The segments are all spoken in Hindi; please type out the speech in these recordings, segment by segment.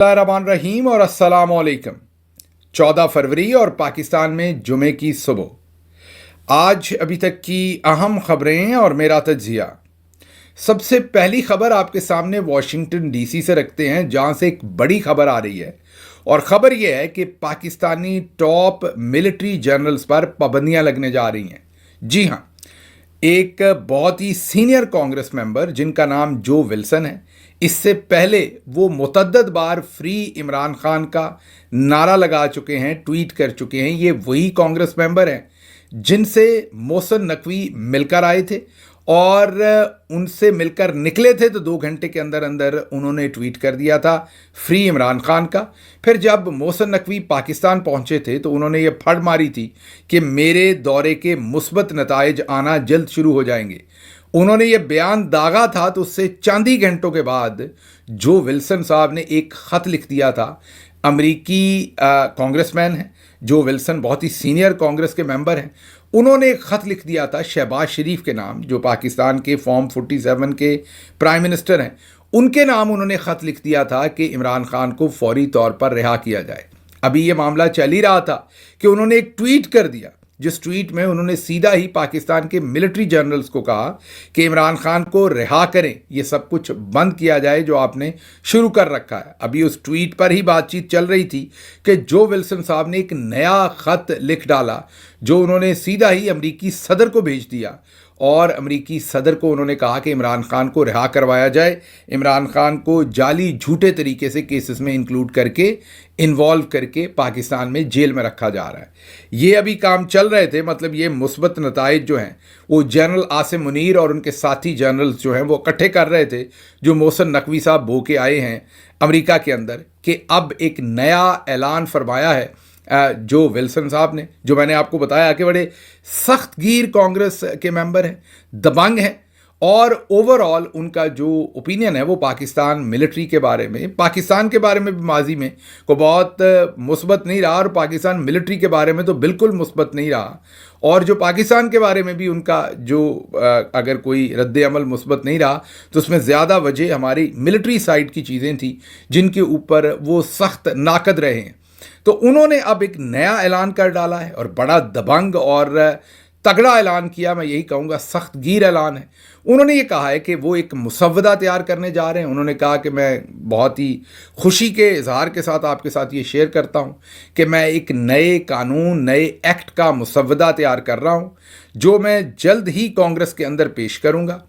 रहीम और अस्सलाम वालेकुम। 14 फरवरी और पाकिस्तान में जुमे की सुबह। आज अभी तक की अहम खबरें और मेरा तज्जिया। सबसे पहली खबर आपके सामने वाशिंगटन डीसी से रखते हैं, जहां से एक बड़ी खबर आ रही है और खबर यह है कि पाकिस्तानी टॉप मिलिट्री जनरल्स पर पाबंदियां लगने जा रही हैं। जी हां, एक बहुत ही सीनियर कांग्रेस मेंबर जिनका नाम जो विल्सन है, इससे पहले वो मुतद्दद बार फ्री इमरान खान का नारा लगा चुके हैं, ट्वीट कर चुके हैं। ये वही कांग्रेस मेंबर हैं जिनसे मोहसिन नकवी मिलकर आए थे और उनसे मिलकर निकले थे तो 2 घंटे के अंदर अंदर उन्होंने ट्वीट कर दिया था फ्री इमरान खान का। फिर जब मोहसिन नकवी पाकिस्तान पहुंचे थे तो उन्होंने ये फड़ मारी थी कि मेरे दौरे के मुस्बत नताइज आना जल्द शुरू हो जाएंगे। उन्होंने ये बयान दागा था तो उससे चंद ही घंटों के बाद जो विल्सन साहब ने एक ख़त लिख दिया था। अमरीकी कांग्रेसमैन हैं जो विल्सन, बहुत ही सीनियर कांग्रेस के मेंबर हैं। उन्होंने एक ख़त लिख दिया था शहबाज शरीफ के नाम, जो पाकिस्तान के फॉर्म 47 के प्राइम मिनिस्टर हैं। उनके नाम उन्होंने ख़त लिख दिया था कि इमरान खान को फौरी तौर पर रिहा किया जाए। अभी ये मामला चल ही रहा था कि उन्होंने एक ट्वीट कर दिया, जिस ट्वीट में उन्होंने सीधा ही पाकिस्तान के मिलिट्री जनरल्स को कहा कि इमरान खान को रिहा करें, ये सब कुछ बंद किया जाए जो आपने शुरू कर रखा है। अभी उस ट्वीट पर ही बातचीत चल रही थी कि जो विल्सन साहब ने एक नया ख़त लिख डाला, जो उन्होंने सीधा ही अमरीकी सदर को भेज दिया और अमरीकी सदर को उन्होंने कहा कि इमरान खान को रिहा करवाया जाए। इमरान खान को जाली झूठे तरीके से केसेस में इंक्लूड करके, इन्वॉल्व करके पाकिस्तान में जेल में रखा जा रहा है। ये अभी काम चल रहे थे, मतलब ये मुस्बत नताइज जो हैं वो जनरल आसिम मुनीर और उनके साथी जनरल्स जो हैं वो इकट्ठे कर रहे थे, जो मोहसिन नकवी साहब बो के आए हैं अमेरिका के अंदर, कि अब एक नया ऐलान फरमाया है जो विल्सन साहब ने, जो मैंने आपको बताया कि बड़े सख्त गिर कांग्रेस के मेंबर हैं, दबंग हैं और ओवरऑल उनका जो ओपिनियन है वो पाकिस्तान मिलिट्री के बारे में, पाकिस्तान के बारे में भी माजी में को बहुत मुस्बत नहीं रहा और पाकिस्तान मिलिट्री के बारे में तो बिल्कुल मुस्बत नहीं रहा। और जो पाकिस्तान के बारे में भी उनका जो अगर कोई रद्द अमल मुस्बत नहीं रहा तो उसमें ज़्यादा वजह हमारी मिलिट्री साइड की चीज़ें थी जिनके ऊपर वो सख्त नाकद रहे हैं। तो उन्होंने अब एक नया ऐलान कर डाला है और बड़ा दबंग और तगड़ा ऐलान किया, मैं यही कहूँगा सख्त गिर ऐलान है। उन्होंने ये कहा है कि वो एक मुसव्वदा तैयार करने जा रहे हैं। उन्होंने कहा कि मैं बहुत ही खुशी के इजहार के साथ आपके साथ ये शेयर करता हूँ कि मैं एक नए कानून, नए एक्ट का मुसव्वदा तैयार कर रहा हूँ, जो मैं जल्द ही कांग्रेस के अंदर पेश करूँगा।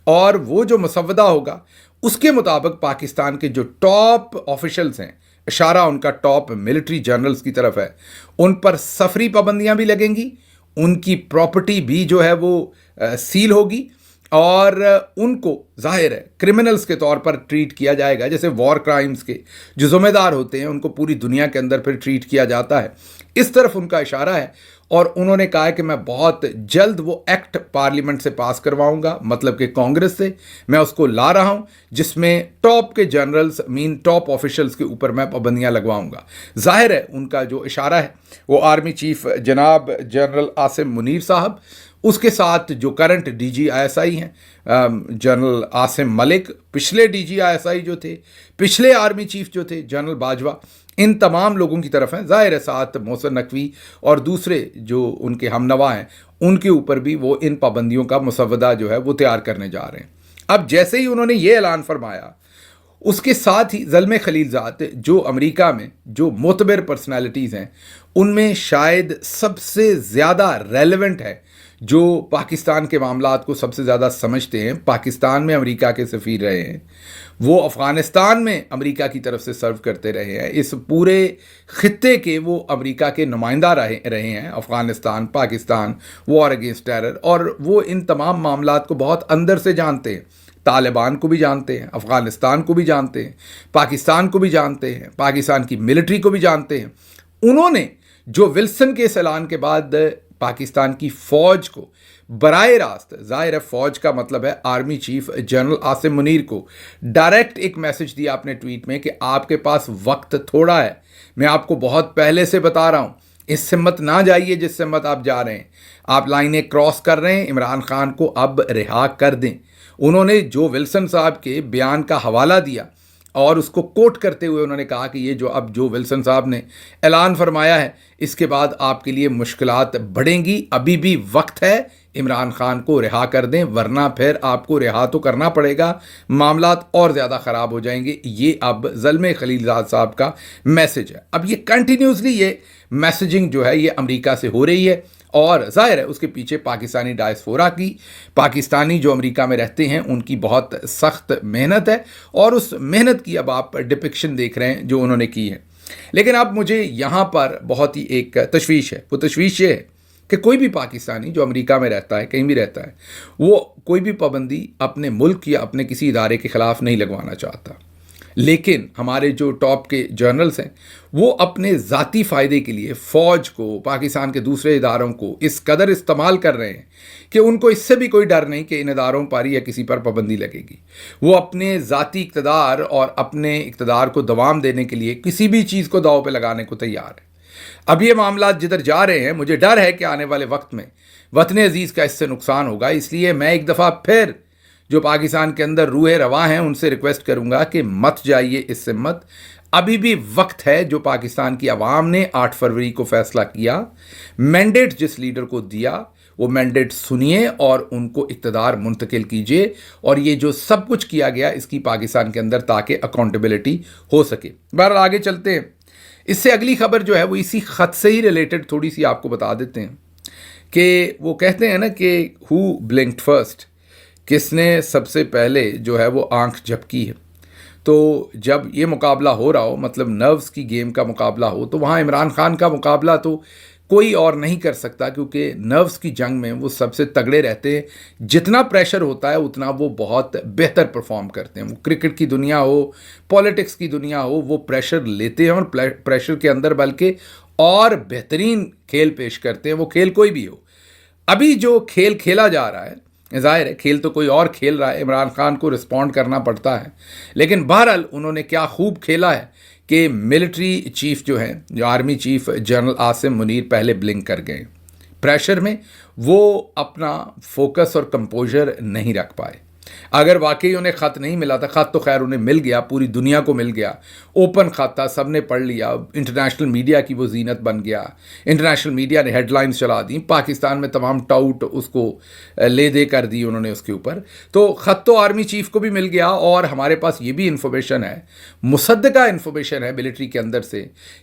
और वो जो मुसव्वदा होगा उसके मुताबिक पाकिस्तान के जो टॉप ऑफिशल्स हैं, इशारा उनका टॉप मिलिट्री जनरल्स की तरफ है, उन पर सफरी पाबंदियां भी लगेंगी, उनकी प्रॉपर्टी भी जो है वो सील होगी और उनको जाहिर है क्रिमिनल्स के तौर पर ट्रीट किया जाएगा। जैसे वॉर क्राइम्स के जो ज़िम्मेदार होते हैं उनको पूरी दुनिया के अंदर फिर ट्रीट किया जाता है, इस तरफ उनका इशारा है। और उन्होंने कहा है कि मैं बहुत जल्द वो एक्ट पार्लियामेंट से पास करवाऊंगा, मतलब कि कांग्रेस से मैं उसको ला रहा हूं, जिसमें टॉप के जनरल्स टॉप ऑफिशियल्स के ऊपर मैं पाबंदियां लगवाऊंगा। जाहिर है उनका जो इशारा है वो आर्मी चीफ जनाब जनरल आसिम मुनीर साहब, उसके साथ जो करंट DG-ISI हैं जनरल आसिम मलिक, पिछले DG-ISI जो थे, पिछले आर्मी चीफ जो थे जनरल बाजवा, इन तमाम लोगों की तरफ हैं। ज़ाहिर है साथ मोहसिन नकवी और दूसरे जो उनके हमनवा हैं उनके ऊपर भी वो इन पाबंदियों का मुसव्वदा जो है वो तैयार करने जा रहे हैं। अब जैसे ही उन्होंने ये ऐलान फरमाया, उसके साथ ही ज़ल्मे खलीलज़ाद जो अमेरिका में जो मोतबर पर्सनालिटीज़ हैं उनमें शायद सबसे ज़्यादा रेलेवेंट है, जो पाकिस्तान के मामलात को सबसे ज़्यादा समझते हैं, पाकिस्तान में अमेरिका के सफ़ीर रहे हैं, वो अफ़गानिस्तान में अमेरिका की तरफ से सर्व करते रहे हैं, इस पूरे ख़ित्ते के वो अमेरिका के नुमाइंदा रहे हैं, Afghanistan, Pakistan, war against terror, और वो इन तमाम मामलात को बहुत अंदर से जानते हैं। तालिबान को भी जानते हैं, अफ़गानिस्तान को भी जानते हैं, पाकिस्तान को भी जानते हैं, पाकिस्तान की मिलिट्री को भी जानते हैं। उन्होंने जो विल्सन के इस ऐलान के बाद पाकिस्तान की फ़ौज को बराए रास्त, ज़ाहिर है फ़ौज का मतलब है army chief general Asim Munir को डायरेक्ट एक मैसेज दिया अपने ट्वीट में कि आपके पास वक्त थोड़ा है, मैं आपको बहुत पहले से बता रहा हूँ, इससे मत ना जाइए जिससे मत आप जा रहे हैं, आप लाइनें क्रॉस कर रहे हैं, इमरान खान को अब रिहा कर दें। उन्होंने जो विल्सन साहब के बयान का हवाला दिया और उसको कोट करते हुए उन्होंने कहा कि ये जो विल्सन साहब ने ऐलान फरमाया है, इसके बाद आपके लिए मुश्किलात बढ़ेंगी, अभी भी वक्त है, इमरान खान को रिहा कर दें, वरना फिर आपको रिहा तो करना पड़ेगा, मामलात और ज़्यादा ख़राब हो जाएंगे। ये अब ज़ल्मे खलीलज़ाद साहब का मैसेज है। अब ये कंटिन्यूसली ये मैसेजिंग जो है ये अमेरिका से हो रही है, और जाहिर है उसके पीछे पाकिस्तानी डायस्पोरा की, पाकिस्तानी जो अमेरिका में रहते हैं उनकी बहुत सख्त मेहनत है, और उस मेहनत की अब आप डिपिक्शन देख रहे हैं जो उन्होंने की है। लेकिन अब मुझे यहाँ पर बहुत ही एक तशवीश है। वो तशवीश ये है कि कोई भी पाकिस्तानी जो अमेरिका में रहता है, कहीं भी रहता है, वो कोई भी पाबंदी अपने मुल्क या अपने किसी इदारे के ख़िलाफ़ नहीं लगवाना चाहता। लेकिन हमारे जो टॉप के जर्नल्स हैं वो अपने ज़ाती फ़ायदे के लिए फ़ौज को, पाकिस्तान के दूसरे इदारों को इस कदर इस्तेमाल कर रहे हैं कि उनको इससे भी कोई डर नहीं कि इन इदारों पर या किसी पर पाबंदी लगेगी। वो अपने ज़ाती इक़्तिदार और अपने इक़्तिदार को दवाम देने के लिए किसी भी चीज़ को दाव पे लगाने को तैयार है। अब ये मामला जिधर जा रहे हैं, मुझे डर है कि आने वाले वक्त में वतन अजीज़ का इससे नुकसान होगा। इसलिए मैं एक दफ़ा फिर जो पाकिस्तान के अंदर रूहे रवा हैं उनसे रिक्वेस्ट करूंगा कि मत जाइए इससे मत। अभी भी वक्त है। जो पाकिस्तान की आवाम ने 8 फरवरी को फैसला किया, मैंडेट जिस लीडर को दिया, वो मैंडेट सुनिए और उनको इक़्तिदार मुंतकिल कीजिए। और ये जो सब कुछ किया गया इसकी पाकिस्तान के अंदर ताकि अकाउंटेबिलिटी हो सके। बहरहाल आगे चलते हैं। इससे अगली खबर जो है वो इसी ख़त से ही रिलेटेड थोड़ी सी आपको बता देते हैं कि वो कहते हैं ना कि हु ब्लिंक्ड फर्स्ट, किसने सबसे पहले जो है वो आंख झपकी है। तो जब ये मुकाबला हो रहा हो, मतलब नर्व्स की गेम का मुकाबला हो, तो वहाँ इमरान खान का मुकाबला तो कोई और नहीं कर सकता, क्योंकि नर्व्स की जंग में वो सबसे तगड़े रहते हैं। जितना प्रेशर होता है उतना वो बहुत बेहतर परफॉर्म करते हैं। वो क्रिकेट की दुनिया हो, पॉलिटिक्स की दुनिया हो, वो प्रेशर लेते हैं और प्रेशर के अंदर बल्कि और बेहतरीन खेल पेश करते हैं, वो खेल कोई भी हो। अभी जो खेल खेला जा रहा है, ज़ाहिर है खेल तो कोई और खेल रहा है, इमरान खान को रिस्पॉन्ड करना पड़ता है। लेकिन बहरहाल उन्होंने क्या खूब खेला है कि मिलिट्री चीफ जो हैं, जो army chief general Asim Munir, पहले ब्लिंक कर गए प्रेशर में। वो अपना फोकस और कंपोजर नहीं रख पाए। अगर वाकई उन्हें ख़त नहीं मिला था, ख़त तो खैर उन्हें मिल गया, पूरी दुनिया को मिल गया, ओपन ख़त था, सब ने पढ़ लिया, इंटरनेशनल मीडिया की वो जीनत बन गया, इंटरनेशनल मीडिया ने हेडलाइंस चला दी, पाकिस्तान में तमाम टाउट उसको ले दे कर दी उन्होंने उसके ऊपर। तो ख़त तो आर्मी चीफ को भी मिल गया, और हमारे पास ये भी इन्फॉर्मेशन है, मुसद्दका इन्फॉर्मेशन है मिलिट्री के अंदर से,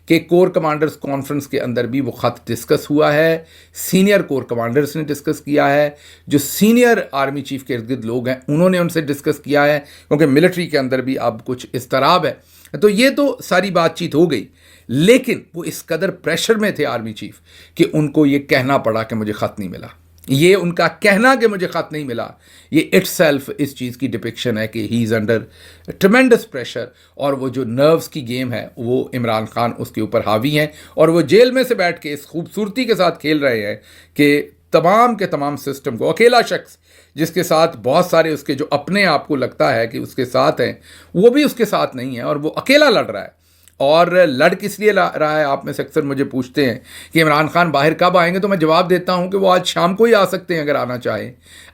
कि कोर कमांडर्स कॉन्फ्रेंस के अंदर भी वो ख़त डिस्कस हुआ है, सीनियर कोर कमांडर्स ने डिस्कस किया है, जो सीनियर आर्मी चीफ के इर्द गिर्द लोग हैं उन्होंने उनसे डिस्कस किया है, क्योंकि मिलिट्री के अंदर भी अब कुछ इस्तराब है। तो ये तो सारी बातचीत हो गई, लेकिन वो इस कदर प्रेशर में थे आर्मी चीफ कि उनको ये कहना पड़ा कि मुझे ख़त नहीं मिला। ये उनका कहना कि मुझे ख़त नहीं मिला, ये इटसेल्फ इस चीज़ की डिपिक्शन है कि ही इज़ अंडर ट्रेमेंडस प्रेशर, और वो जो नर्व्स की गेम है वो इमरान खान उसके ऊपर हावी हैं, और वो जेल में से बैठ के इस खूबसूरती के साथ खेल रहे हैं कि तमाम के तमाम सिस्टम को, अकेला शख्स जिसके साथ बहुत सारे उसके जो अपने आप को लगता है कि उसके साथ हैं, वो भी उसके साथ नहीं है, और वो अकेला लड़ रहा है। और लड़ किस लिए रहा है, आप में से अक्सर मुझे पूछते हैं कि इमरान खान बाहर कब आएंगे, तो मैं जवाब देता हूं कि वो आज शाम को ही आ सकते हैं अगर आना चाहें।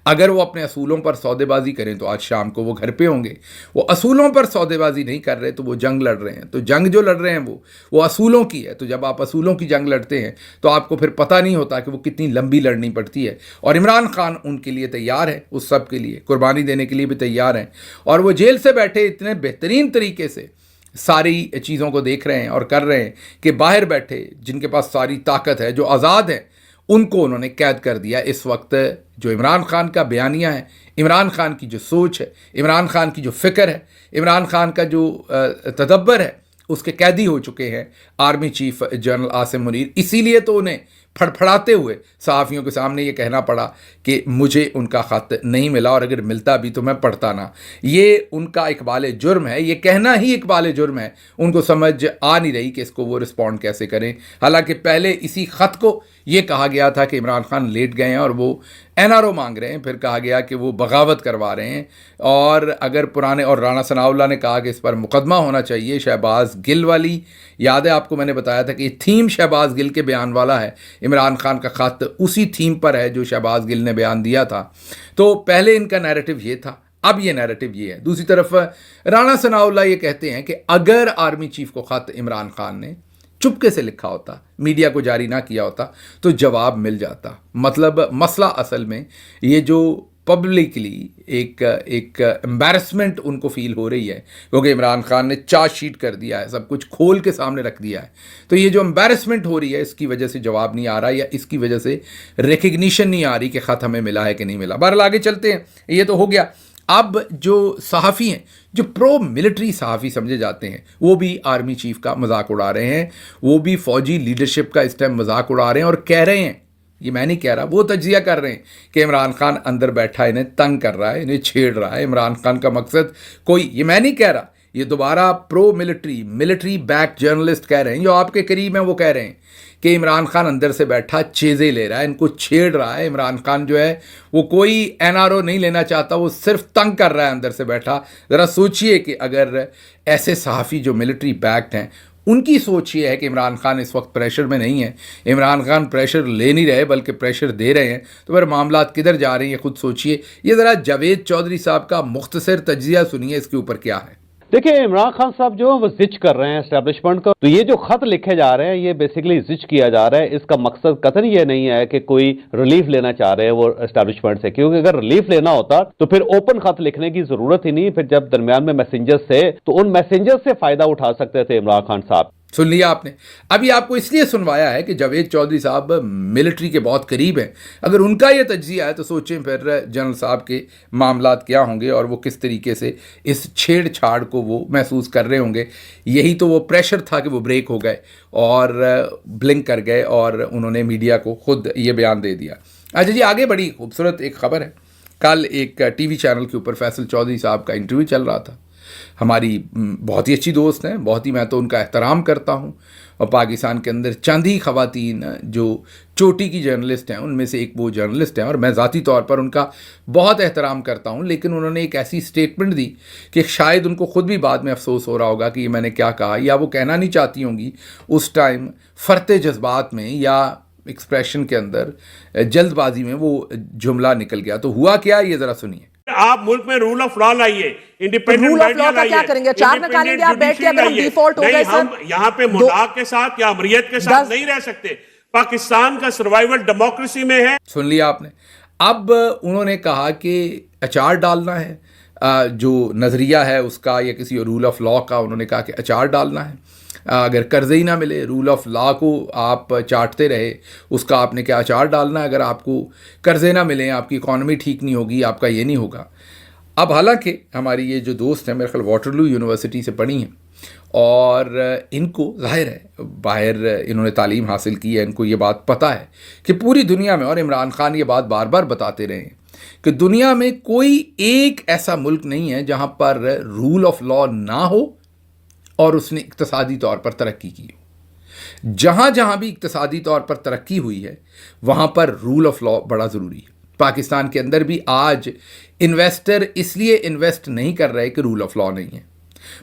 अगर वो अपने असूलों पर सौदेबाजी करें तो आज शाम को वो घर पे होंगे। वो असूलों पर सौदेबाजी नहीं कर रहे तो वो जंग लड़ रहे हैं। तो जंग जो लड़ रहे हैं वो असूलों की है। तो जब आप असूलों की जंग लड़ते हैं तो आपको फिर पता नहीं होता कि वो कितनी लंबी लड़नी पड़ती है, और इमरान खान उनके लिए तैयार है, उस सब के लिए कुर्बानी देने के लिए भी तैयार हैं। और वो जेल से बैठे इतने बेहतरीन तरीके से सारी चीज़ों को देख रहे हैं और कर रहे हैं कि बाहर बैठे जिनके पास सारी ताकत है, जो आज़ाद हैं, उनको उन्होंने कैद कर दिया। इस वक्त जो इमरान खान का बयानिया है, इमरान खान की जो सोच है, इमरान खान की जो फ़िक्र है, इमरान खान का जो तदब्बर है, उसके कैदी हो चुके हैं army chief general Asim Munir. इसीलिए तो उन्हें फड़फड़ाते हुए सहाफ़ियों के सामने ये कहना पड़ा कि मुझे उनका ख़त नहीं मिला, और अगर मिलता भी तो मैं पढ़ता ना। ये उनका इकबाल जुर्म है, ये कहना ही इकबाल जुर्म है। उनको समझ आ नहीं रही कि इसको वो रिस्पॉन्ड कैसे करें। हालांकि पहले इसी ख़त को ये कहा गया था कि इमरान खान लेट गए हैं और वो NRO मांग रहे हैं, फिर कहा गया कि वो बगावत करवा रहे हैं, और अगर पुराने, और राना सनाउल्लाह ने कहा कि इस पर मुकदमा होना चाहिए। शहबाज गिल वाली याद है आपको, मैंने बताया था कि थीम शहबाज गिल के बयान वाला है, इमरान खान का ख़त उसी थीम पर है जो शहबाज गिल ने बयान दिया था। तो पहले इनका नैरेटिव ये था। अब ये नैरेटिव ये है। दूसरी तरफ राणा सनाउल्लाह ये कहते हैं कि अगर आर्मी चीफ को खत इमरान खान ने चुपके से लिखा होता, मीडिया को जारी ना किया होता, तो जवाब मिल जाता। मतलब मसला असल में ये जो पब्लिकली एक एम्बैरसमेंट उनको फील हो रही है, क्योंकि इमरान खान ने चार्जशीट कर दिया है, सब कुछ खोल के सामने रख दिया है, तो ये जो एम्बैरसमेंट हो रही है इसकी वजह से जवाब नहीं आ रहा, या इसकी वजह से रिकग्निशन नहीं आ रही कि ख़त हमें मिला है कि नहीं मिला। बहरहाल आगे चलते हैं, ये तो हो गया। अब जो सहाफ़ी हैं, जो प्रो मिलिट्री सहाफ़ी समझे जाते हैं, वो भी आर्मी चीफ का मजाक उड़ा रहे हैं, वो भी फ़ौजी लीडरशिप का इस टाइम मजाक उड़ा रहे हैं और कह रहे हैं, ये मैं नहीं कह रहा, वो तज्जिया कर रहे हैं कि इमरान खान अंदर बैठा इन्हें तंग कर रहा है, इन्हें छेड़ रहा है। इमरान खान का मकसद कोई, ये मैं नहीं कह रहा, ये दोबारा प्रो मिलिट्री बैक जर्नलिस्ट कह रहे हैं, जो आपके करीब हैं, वो कह रहे हैं कि इमरान खान अंदर से बैठा चीज़ें ले रहा है, इनको छेड़ रहा है। इमरान खान जो है वो कोई एनआरओ नहीं लेना चाहता, वो सिर्फ तंग कर रहा है अंदर से बैठा। ज़रा सोचिए कि अगर ऐसे सहाफ़ी जो मिलिट्री बैक्ड हैं, उनकी सोच ये है कि इमरान खान इस वक्त प्रेशर में नहीं है, इमरान खान प्रेशर ले नहीं रहे बल्कि प्रेशर दे रहे हैं, तो फिर मामला किधर जा रहे हैं ये खुद सोचिए। ये ज़रा जावेद चौधरी साहब का मुख्तसर तज्जिया सुनिए इसके ऊपर क्या है। देखिए, इमरान खान साहब जो वो जिच कर रहे हैं एस्टेब्लिशमेंट को, तो ये जो खत लिखे जा रहे हैं ये बेसिकली जिच किया जा रहा है। इसका मकसद कतई ये नहीं है कि कोई रिलीफ लेना चाह रहे हैं वो एस्टेब्लिशमेंट से, क्योंकि अगर रिलीफ लेना होता तो फिर ओपन खत लिखने की जरूरत ही नहीं, फिर जब दरमियान में मैसेंजर्स थे तो उन मैसेंजर्स से फायदा उठा सकते थे इमरान खान साहब। सुन लिया आपने। अभी आपको इसलिए सुनवाया है कि जावेद चौधरी साहब मिलिट्री के बहुत करीब हैं। अगर उनका ये तज्जिया है तो सोचें फिर जनरल साहब के मामलात क्या होंगे और वो किस तरीके से इस छेड़छाड़ को वो महसूस कर रहे होंगे। यही तो वो प्रेशर था कि वो ब्रेक हो गए और ब्लिंक कर गए और उन्होंने मीडिया को खुद ये बयान दे दिया। अच्छा जी, आगे बड़ी खूबसूरत एक खबर है। कल एक टीवी चैनल के ऊपर फैसल चौधरी साहब का इंटरव्यू चल रहा था। हमारी बहुत ही अच्छी दोस्त हैं, बहुत ही, मैं तो उनका एहतराम करता हूं, और पाकिस्तान के अंदर चंद ही ख़वातीन जो चोटी की जर्नलिस्ट हैं उनमें से एक वो जर्नलिस्ट हैं, और मैं ज़ाती तौर पर उनका बहुत एहतराम करता हूं। लेकिन उन्होंने एक ऐसी स्टेटमेंट दी कि शायद उनको ख़ुद भी बाद में अफसोस हो रहा होगा कि ये मैंने क्या कहा, या वो कहना नहीं चाहती होंगी उस टाइम फरते जज्बात में या एक्सप्रेशन के अंदर जल्दबाजी में वो जुमला निकल गया। तो हुआ क्या, ये ज़रा सुनिए। आप मुल्क में रूल ऑफ लॉ लाइए, इंडिपेंडेंट रूल ऑफ लॉ का क्या करेंगे? चार निकालेंगे आप बैठ के? अगर हम डिफॉल्ट हो गए सर, हम यहाँ पे मुल्क के साथ या अमरीत के साथ नहीं रह सकते। पाकिस्तान का सर्वाइवल डेमोक्रेसी में है। सुन लिया आपने। अब उन्होंने कहा कि अचार डालना है, जो नज़रिया है उसका या किसी रूल ऑफ लॉ का, उन्होंने कहा कि अचार डालना है। अगर कर्ज़े ही ना मिले, रूल ऑफ लॉ को आप चाटते रहे, उसका आपने क्या अचार डालना है? अगर आपको कर्ज़े ना मिले, आपकी इकॉनमी ठीक नहीं होगी, आपका ये नहीं होगा। अब हालांकि हमारी ये जो दोस्त हैं, मेरे ख्याल वाटरलू यूनिवर्सिटी से पढ़ी हैं, और इनको जाहिर है बाहर इन्होंने तालीम हासिल की है, इनको ये बात पता है कि पूरी दुनिया में, और इमरान खान ये बात बार बार बताते रहे हैं कि दुनिया में कोई एक ऐसा मुल्क नहीं है जहाँ पर रूल ऑफ लॉ ना हो और उसने इक्तिसादी तौर पर तरक्की की हो। जहाँ जहाँ भी इक्तिसादी तौर पर तरक्की हुई है वहाँ पर रूल ऑफ लॉ बड़ा ज़रूरी है। पाकिस्तान के अंदर भी आज इन्वेस्टर इसलिए इन्वेस्ट नहीं कर रहे कि रूल ऑफ लॉ नहीं है।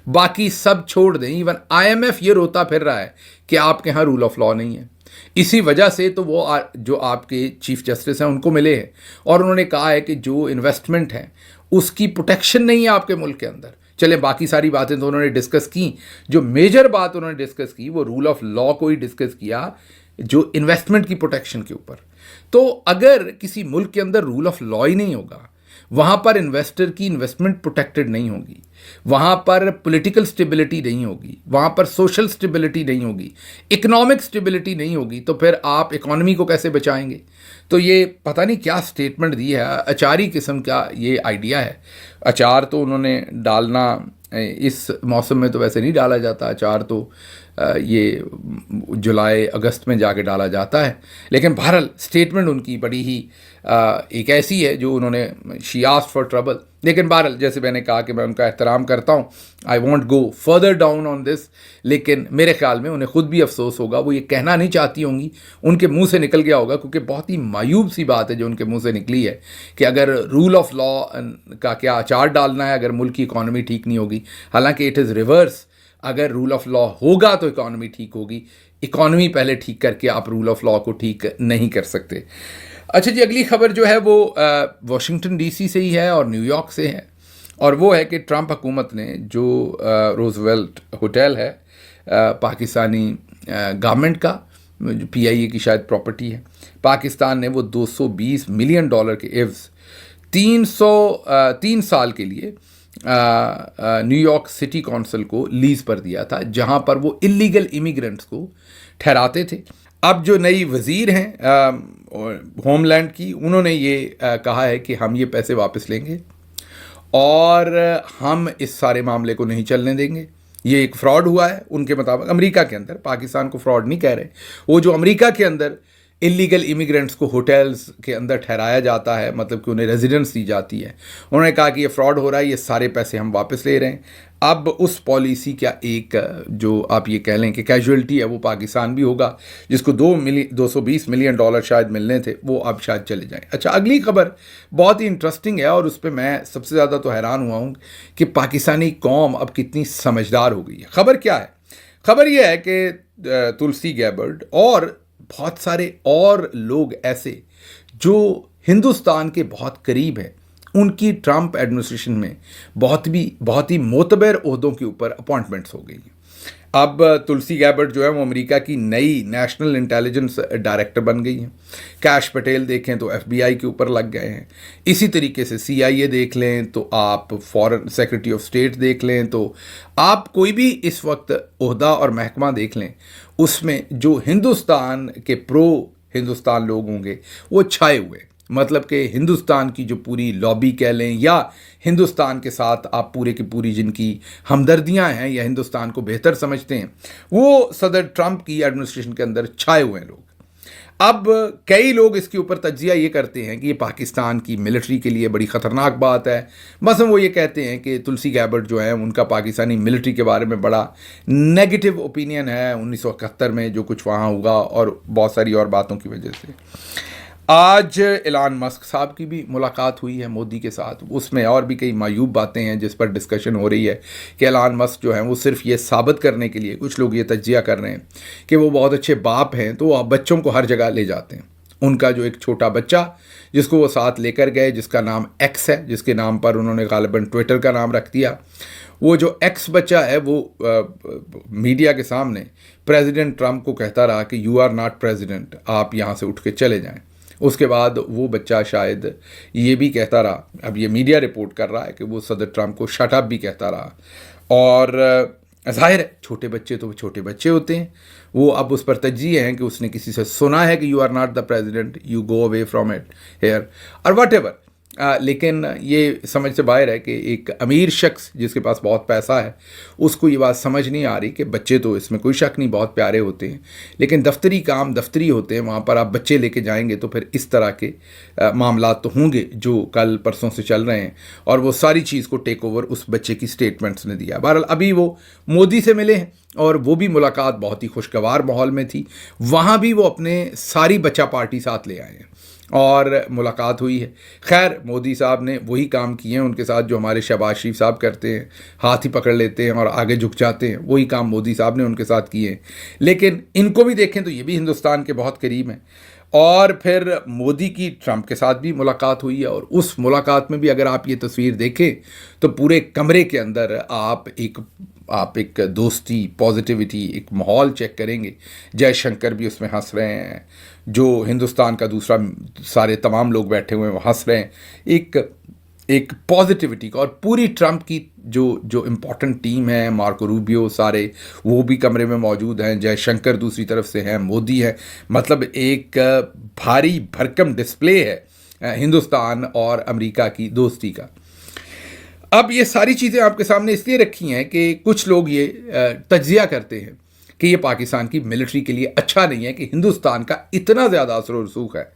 बाकी सब छोड़ दें, इवन IMF ये रोता फिर रहा है कि आपके यहाँ रूल ऑफ लॉ नहीं है। इसी वजह से तो वो जो आपके चीफ जस्टिस हैं उनको मिले हैं, और उन्होंने कहा है कि जो इन्वेस्टमेंट है उसकी प्रोटेक्शन नहीं है आपके मुल्क के अंदर। चले, बाकी सारी बातें तो उन्होंने डिस्कस की, जो मेजर बात उन्होंने डिस्कस की वो रूल ऑफ लॉ को ही डिस्कस किया, जो इन्वेस्टमेंट की प्रोटेक्शन के ऊपर। तो अगर किसी मुल्क के अंदर रूल ऑफ लॉ ही नहीं होगा, वहाँ पर इन्वेस्टर की इन्वेस्टमेंट प्रोटेक्टेड नहीं होगी, वहाँ पर पॉलिटिकल स्टेबिलिटी नहीं होगी, वहाँ पर सोशल स्टेबिलिटी नहीं होगी, इकोनॉमिक स्टेबिलिटी नहीं होगी, तो फिर आप इकॉनमी को कैसे बचाएंगे? तो ये पता नहीं क्या स्टेटमेंट दी है, अचारी किस्म का ये आइडिया है। अचार तो उन्होंने डालना इस मौसम में तो वैसे नहीं डाला जाता, अचार तो ये जुलाई अगस्त में जाके डाला जाता है। लेकिन बहरहाल स्टेटमेंट उनकी बड़ी ही एक ऐसी है जो उन्होंने शी आस्क्ड फॉर ट्रबल। लेकिन बहरहाल जैसे मैंने कहा कि मैं उनका एहतराम करता हूँ, I want go further down on this, लेकिन मेरे ख्याल में उन्हें ख़ुद भी अफसोस होगा, वो ये कहना नहीं चाहती होंगी, उनके मुंह से निकल गया होगा, क्योंकि बहुत ही मायूब सी बात है जो उनके मुंह से निकली है कि अगर रूल ऑफ लॉ का क्या अचार डालना है अगर मुल्क की इकॉनमी ठीक नहीं होगी। हालांकि इट इज़ रिवर्स, अगर रूल ऑफ लॉ होगा तो इकॉनमी ठीक होगी, इकॉनमी पहले ठीक करके आप रूल ऑफ लॉ को ठीक नहीं कर सकते। अच्छा जी, अगली खबर जो है वो वाशिंगटन DC से ही है और न्यूयॉर्क से है। और वो है कि ट्रंप हुकूमत ने जो रोजवेल्ट होटल है पाकिस्तानी गवर्नमेंट का, जो PIA की शायद प्रॉपर्टी है, पाकिस्तान ने वो $220 मिलियन के एवज 3 साल के लिए न्यूयॉर्क सिटी काउंसिल को लीज पर दिया था, जहां पर वो इलीगल इमिग्रेंट्स को ठहराते थे। अब जो नई वजीर हैं होमलैंड की, उन्होंने ये कहा है कि हम ये पैसे वापस लेंगे और हम इस सारे मामले को नहीं चलने देंगे। ये एक फ्रॉड हुआ है उनके मुताबिक अमेरिका के अंदर, पाकिस्तान को फ्रॉड नहीं कह रहे। वो जो अमेरिका के अंदर इलीगल इमिग्रेंट्स को होटल्स के अंदर ठहराया जाता है, मतलब कि उन्हें रेजिडेंस दी जाती है, उन्होंने कहा कि ये फ्रॉड हो रहा है, ये सारे पैसे हम वापस ले रहे हैं। अब उस पॉलिसी का एक जो आप ये कह लें कि कैजुअलिटी है, वो पाकिस्तान भी होगा, जिसको $220 मिलियन शायद मिलने थे, वो अब शायद चले जाएं। अच्छा, अगली खबर बहुत ही इंटरेस्टिंग है और उस पर मैं सबसे ज़्यादा तो हैरान हुआ हूँ कि पाकिस्तानी कौम अब कितनी समझदार हो गई है। खबर क्या है? खबर यह है कि तुलसी गैबर्ड और बहुत सारे और लोग ऐसे जो हिंदुस्तान के बहुत करीब हैं, उनकी ट्रंप एडमिनिस्ट्रेशन में बहुत ही मोतबर ओहदों के ऊपर अपॉइंटमेंट्स हो गई हैं। अब तुलसी गैबर्ड जो है वो अमेरिका की नई नेशनल इंटेलिजेंस डायरेक्टर बन गई हैं। कैश पटेल देखें तो FBI के ऊपर लग गए हैं। इसी तरीके से CIA देख लें तो आप फॉरेन सेक्रेटरी ऑफ स्टेट देख लें तो आप कोई भी इस वक्त ओहदा और महकमा देख लें, उसमें जो हिंदुस्तान के प्रो हिंदुस्तान लोग होंगे वो छाए हुए। मतलब कि हिंदुस्तान की जो पूरी लॉबी कह लें या हिंदुस्तान के साथ आप पूरे की पूरी जिनकी हमदर्दियां हैं या हिंदुस्तान को बेहतर समझते हैं, वो सदर ट्रंप की एडमिनिस्ट्रेशन के अंदर छाए हुए हैं लोग। अब कई लोग इसके ऊपर तज्जिया ये करते हैं कि ये पाकिस्तान की मिलिट्री के लिए बड़ी ख़तरनाक बात है। मसलन वो ये कहते हैं कि तुलसी गैबर्ड जो है उनका पाकिस्तानी मिलिट्री के बारे में बड़ा नेगेटिव ओपिनियन है 1971 में जो कुछ वहाँ हुआ और बहुत सारी और बातों की वजह से। आज एलान मस्क साहब की भी मुलाकात हुई है मोदी के साथ, उसमें और भी कई मायूब बातें हैं जिस पर डिस्कशन हो रही है कि एलान मस्क जो हैं वो सिर्फ ये साबित करने के लिए, कुछ लोग ये तज्जिया कर रहे हैं कि वो बहुत अच्छे बाप हैं, तो वो बच्चों को हर जगह ले जाते हैं। उनका जो एक छोटा बच्चा जिसको वो साथ लेकर गए, जिसका नाम एक्स है, जिसके नाम पर उन्होंने गालिबन ट्विटर का नाम रख दिया, वो जो एक्स बच्चा है वो मीडिया के सामने प्रेसिडेंट ट्रंप को कहता रहा कि यू आर नॉट प्रेसिडेंट, आप यहाँ से उठ के चले जाएं। उसके बाद वो बच्चा शायद ये भी कहता रहा, अब ये मीडिया रिपोर्ट कर रहा है कि वो सदर ट्रंप को शट अप भी कहता रहा। और जाहिर है छोटे बच्चे तो छोटे बच्चे होते हैं, वो अब उस पर तज्जिए हैं कि उसने किसी से सुना है कि you are not the president, you go away from it here और वट एवर। लेकिन ये समझ से बाहर है कि एक अमीर शख्स जिसके पास बहुत पैसा है उसको ये बात समझ नहीं आ रही कि बच्चे तो इसमें कोई शक नहीं बहुत प्यारे होते हैं, लेकिन दफ्तरी काम दफ्तरी होते हैं, वहाँ पर आप बच्चे लेके जाएंगे तो फिर इस तरह के मामलात तो होंगे जो कल परसों से चल रहे हैं। और वो सारी चीज़ को टेक ओवर उस बच्चे की स्टेटमेंट्स ने दिया। बहरहाल अभी वो मोदी से मिले हैं और वो भी मुलाकात बहुत ही खुशगवार माहौल में थी। वहाँ भी वो अपने सारी बच्चा पार्टी साथ ले आए हैं और मुलाकात हुई है। खैर मोदी साहब ने वही काम किए हैं उनके साथ जो हमारे शहबाज शरीफ साहब करते हैं, हाथ ही पकड़ लेते हैं और आगे झुक जाते हैं, वही काम मोदी साहब ने उनके साथ किए हैं। लेकिन इनको भी देखें तो ये भी हिंदुस्तान के बहुत करीब हैं। और फिर मोदी की ट्रंप के साथ भी मुलाकात हुई है और उस मुलाकात में भी अगर आप ये तस्वीर देखें तो पूरे कमरे के अंदर आप एक दोस्ती, पॉजिटिविटी, एक माहौल चेक करेंगे। जयशंकर भी उसमें हंस रहे हैं, जो हिंदुस्तान का दूसरा सारे तमाम लोग बैठे हुए हैं वो हंस रहे हैं, एक पॉजिटिविटी का। और पूरी ट्रंप की जो इम्पोर्टेंट टीम है, मार्को रूबियो सारे वो भी कमरे में मौजूद हैं, जयशंकर दूसरी तरफ से हैं, मोदी है। मतलब एक भारी भरकम डिस्प्ले है हिंदुस्तान और अमेरिका की दोस्ती का। अब ये सारी चीज़ें आपके सामने इसलिए रखी हैं कि कुछ लोग ये तज्जिया करते हैं कि ये पाकिस्तान की मिलिट्री के लिए अच्छा नहीं है कि हिंदुस्तान का इतना ज़्यादा असर और रसूख है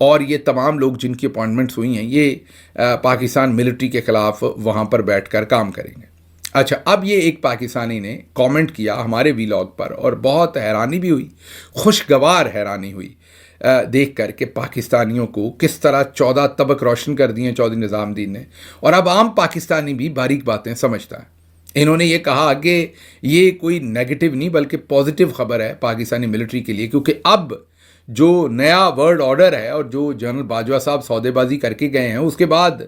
और ये तमाम लोग जिनकी अपॉइंटमेंट्स हुई हैं ये पाकिस्तान मिलिट्री के ख़िलाफ़ वहाँ पर बैठकर काम करेंगे। अच्छा, अब ये एक पाकिस्तानी ने कमेंट किया हमारे वीलॉग पर और बहुत हैरानी भी हुई, खुशगवार हैरानी हुई देख कर के पाकिस्तानियों को किस तरह 14 तबक रोशन कर दिए चौधरी निज़ामुद्दीन ने। और अब आम पाकिस्तानी भी बारीक बातें समझता है। इन्होंने ये कहा कि ये कोई नेगेटिव नहीं बल्कि पॉजिटिव खबर है पाकिस्तानी मिलिट्री के लिए, क्योंकि अब जो नया वर्ल्ड ऑर्डर है और जो जनरल बाजवा साहब सौदेबाजी करके गए हैं, उसके बाद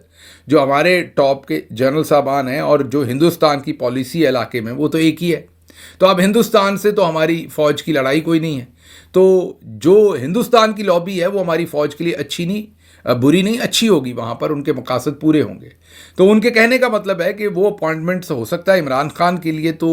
जो हमारे टॉप के जनरल साहबान हैं और जो हिंदुस्तान की पॉलिसी है इलाके में, वो तो एक ही है। तो अब हिंदुस्तान से तो हमारी फ़ौज की लड़ाई कोई नहीं है, तो जो हिंदुस्तान की लॉबी है वो हमारी फ़ौज के लिए अच्छी नहीं, बुरी नहीं, अच्छी होगी, वहाँ पर उनके मकासद पूरे होंगे। तो उनके कहने का मतलब है कि वो अपॉइंटमेंट्स हो सकता है इमरान खान के लिए तो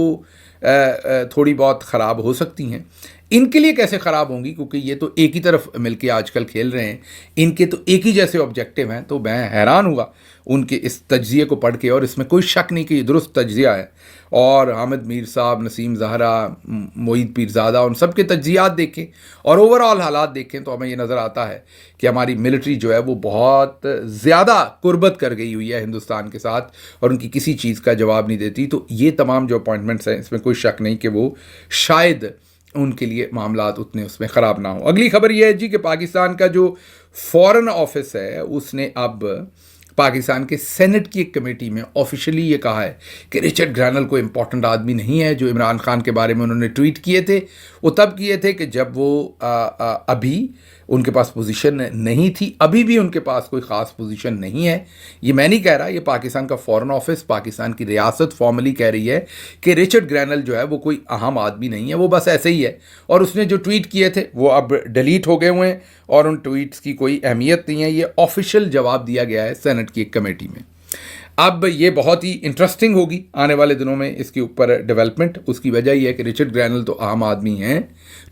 थोड़ी बहुत ख़राब हो सकती हैं, इनके लिए कैसे ख़राब होंगी, क्योंकि ये तो एक ही तरफ मिलके आजकल खेल रहे हैं, इनके तो एक ही जैसे ऑब्जेक्टिव हैं। तो मैं हैरान हुआ उनके इस तज्जिए को पढ़ के, और इसमें कोई शक नहीं कि ये दुरुस्त तज्जिया है। और हामिद मीर साहब, नसीम ज़हरा, मोईद पीरज़ादा, उन सब के तज्जियात देखें और ओवरऑल हालात देखें तो हमें ये नज़र आता है कि हमारी मिलिट्री जो है वो बहुत ज़्यादा कुर्बत कर गई हुई है हिंदुस्तान के साथ और उनकी किसी चीज़ का जवाब नहीं देती। तो ये तमाम जो अपॉइंटमेंट्स हैं, इसमें कोई शक नहीं कि वो शायद उनके लिए मामलात उतने उसमें ख़राब ना हो। अगली खबर यह है जी कि पाकिस्तान का जो फॉरेन ऑफिस है उसने अब पाकिस्तान के सेनेट की एक कमेटी में ऑफिशियली ये कहा है कि रिचर्ड ग्रैनल कोई इंपॉर्टेंट आदमी नहीं है। जो इमरान खान के बारे में उन्होंने ट्वीट किए थे वो तब किए थे कि जब वो अभी उनके पास पोजीशन नहीं थी, अभी भी उनके पास कोई ख़ास पोजीशन नहीं है। ये मैं नहीं कह रहा, ये पाकिस्तान का फॉरेन ऑफिस, पाकिस्तान की रियासत फॉर्मली कह रही है कि रिचर्ड ग्रैनल जो है वो कोई अहम आदमी नहीं है, वो बस ऐसे ही है। और उसने जो ट्वीट किए थे वो अब डिलीट हो गए हुए हैं और उन ट्वीट्स की कोई अहमियत नहीं है। ये ऑफिशियल जवाब दिया गया है सेनेट की एक कमेटी में। अब ये बहुत ही इंटरेस्टिंग होगी आने वाले दिनों में इसके ऊपर डेवलपमेंट। उसकी वजह यह है कि रिचर्ड ग्रैनल तो आम आदमी हैं,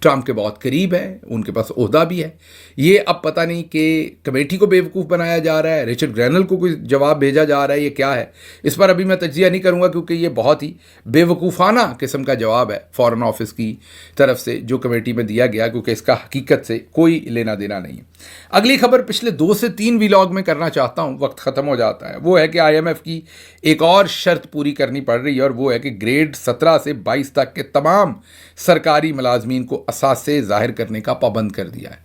ट्रंप के बहुत करीब है, उनके पास ओहदा भी है। ये अब पता नहीं कि कमेटी को बेवकूफ़ बनाया जा रहा है, रिचर्ड ग्रैनल को कोई जवाब भेजा जा रहा है, ये क्या है, इस पर अभी मैं तज्जिया नहीं करूँगा क्योंकि ये बहुत ही बेवकूफ़ाना किस्म का जवाब है फॉरेन ऑफिस की तरफ से जो कमेटी में दिया गया, क्योंकि इसका हकीकत से कोई लेना देना नहीं है। अगली खबर पिछले 2 से 3 व्लॉग में करना चाहता हूँ, वक्त ख़त्म हो जाता है। वो है कि IMF की एक और शर्त पूरी करनी पड़ रही है और वो है कि ग्रेड 17 से 22 तक के तमाम सरकारी मुलाजमीन को असासे ज़ाहिर करने का पाबंद कर दिया है।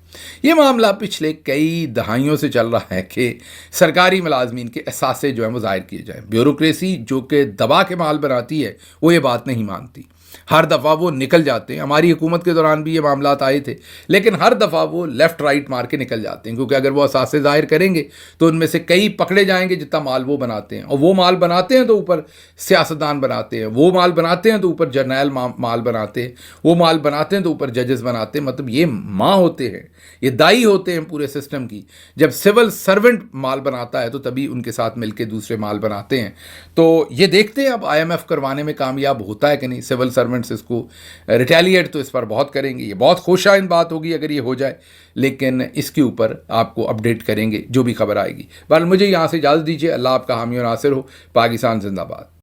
ये मामला पिछले कई दहाइयों से चल रहा है कि सरकारी मुलाजमीन के असासे जो हैं वो ज़ाहिर किए जाएँ। ब्यूरोक्रेसी जो कि दबा के माल बनाती है वो ये बात नहीं मानती, हर दफ़ा वो निकल जाते हैं। हमारी हुकूमत के दौरान भी ये मामलात आए थे, लेकिन हर दफ़ा वो लेफ़्ट राइट मार के निकल जाते हैं, क्योंकि अगर वो असासे ज़ाहिर करेंगे तो उनमें से कई पकड़े जाएंगे जितना माल वो बनाते हैं। और वो माल बनाते हैं तो ऊपर सियासतदान बनाते हैं, वो माल बनाते हैं तो ऊपर जर्नैल माल बनाते हैं, वो माल बनाते हैं तो ऊपर जजेस बनाते हैं। मतलब ये माँ होते हैं, ये दाई होते हैं पूरे सिस्टम की। जब सिविल सर्वेंट माल बनाता है तो तभी उनके साथ मिलकर दूसरे माल बनाते हैं। तो ये देखते हैं अब IMF करवाने में कामयाब होता है कि नहीं। सिविल सर्वेंट्स इसको रिटेलिएट तो इस पर बहुत करेंगे, ये बहुत खुशाइन बात होगी अगर ये हो जाए, लेकिन इसके ऊपर आपको अपडेट करेंगे जो भी खबर आएगी। बहरहाल मुझे यहाँ से इजाज़त दीजिए। अल्लाह आपका हामी और नासिर हो। पाकिस्तान जिंदाबाद।